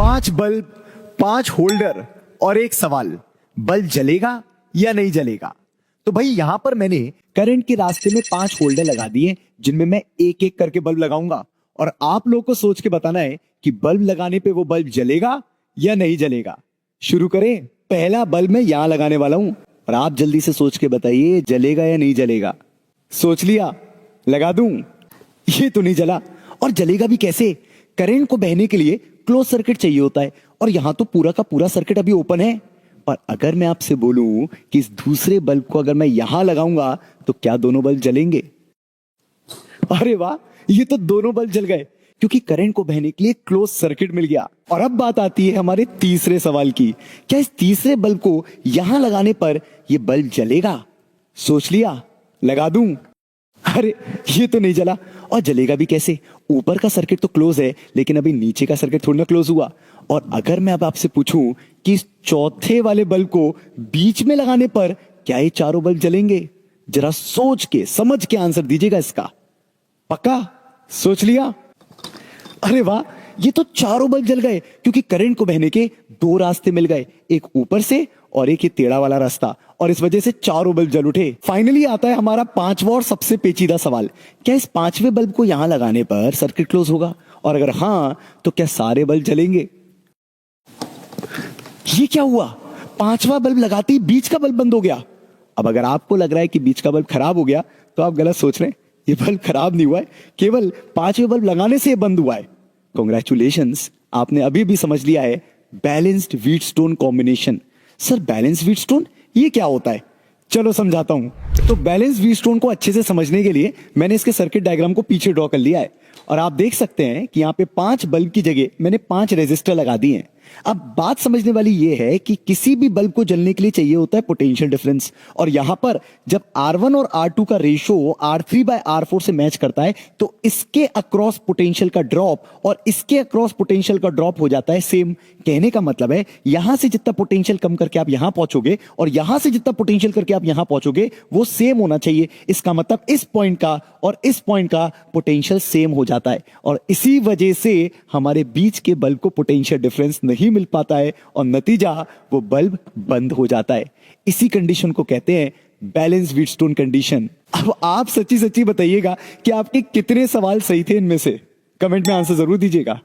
5 bulb, 5 holder और एक सवाल, बल्ब जलेगा या नहीं जलेगा? तो भाई यहां पर मैंने करंट के रास्ते में 5 होल्डर लगा दिए जिनमें मैं एक एक करके बल्ब लगाऊंगा और आप लोग को सोच के बताना है कि बल्ब लगाने पे वो बल्ब जलेगा या नहीं जलेगा। शुरू करें। पहला बल्ब मैं यहां लगाने वाला हूं और आप जल्दी से सोच के बताइए जलेगा या नहीं जलेगा। सोच लिया? लगा दूं? ये तो नहीं जला। और जलेगा भी कैसे? करंट को बहने के लिए क्लोज सर्किट चाहिए होता है और यहां तो पूरा का पूरा सर्किट अभी ओपन है। पर अगर मैं आपसे बोलूं कि इस दूसरे बल्ब को अगर मैं यहां लगाऊंगा तो क्या दोनों बल्ब जलेंगे? अरे वाह, ये तो दोनों बल्ब जल गए क्योंकि करंट को बहने के लिए क्लोज सर्किट मिल गया। और अब बात आती है हमारे तीसरे सवाल की, क्या इस तीसरे बल्ब को यहां लगाने पर यह बल्ब जलेगा? सोच लिया? लगा दूं? अरे ये तो नहीं जला। और जलेगा भी कैसे? ऊपर का सर्किट तो क्लोज है लेकिन अभी नीचे का सर्किट थोड़ा ना क्लोज हुआ। और अगर मैं अब आपसे पूछूं कि इस चौथे वाले बल्ब को बीच में लगाने पर क्या ये चारों बल्ब जलेंगे? जरा सोच के समझ के आंसर दीजिएगा इसका। पक्का? सोच लिया? अरे वाह, ये तो चारों बल्ब जल गए क्योंकि करंट को बहने के 2 रास्ते मिल गए, एक ऊपर से और एक ये टेढ़ा वाला रास्ता, और इस वजह से चारों बल्ब जल उठे। फाइनली आता है हमारा 5वां और सबसे पेचीदा सवाल, क्या इस 5वें बल्ब को यहां लगाने पर सर्किट क्लोज होगा? और अगर हां तो क्या सारे बल्ब जलेंगे? ये क्या हुआ? 5वां बल्ब लगाते ही बीच का बल्ब बंद हो गया। अब अगर आपको लग रहा है कि बीच का बल्ब खराब हो गया तो आप गलत सोच रहे हैं। ये बल्ब खराब नहीं हुआ है, केवल 5वें बल्ब लगाने से बंद हुआ है। कॉन्ग्रेचुलेशंस, आपने अभी भी समझ लिया है balanced Wheatstone combination. Sir balance Wheatstone ये क्या होता है? चलो समझाता हूं। तो बैलेंस व्हीटस्टोन को अच्छे से समझने के लिए मैंने इसके सर्किट डायग्राम को पीछे ड्रॉ कर लिया है और आप देख सकते हैं कि यहाँ पे 5 बल्ब की जगह मैंने 5 रेजिस्टर लगा दिए हैं। अब बात समझने वाली ये है कि किसी भी बल्ब को जलने के लिए चाहिए होता है पोटेंशियल डिफरेंस, और यहां पर जब R1 और R2 का रेशो R3/R4 से मैच करता है तो इसके अक्रॉस पोटेंशियल का ड्रॉप और इसके अक्रॉस पोटेंशियल का ड्रॉप हो जाता है सेम। कहने का मतलब है यहां से जितना पोटेंशियल कम करके आप यहां पहुंचोगे और यहां से जितना पोटेंशियल करके आप यहां पहुंचोगे वो सेम होना चाहिए। इसका मतलब इस पॉइंट का और इस पॉइंट का पोटेंशियल सेम हो जाता है और इसी वजह से हमारे बीच के बल्ब को पोटेंशियल डिफरेंस नहीं मिल पाता है और नतीजा वो बल्ब बंद हो जाता है। इसी कंडीशन को कहते हैं बैलेंस व्हीटस्टोन कंडीशन। अब आप सच्ची सच्ची बताइएगा कि आपके कितने सवाल सही थे इनमें से? कमेंट में आंसर जरूर दीजिएगा।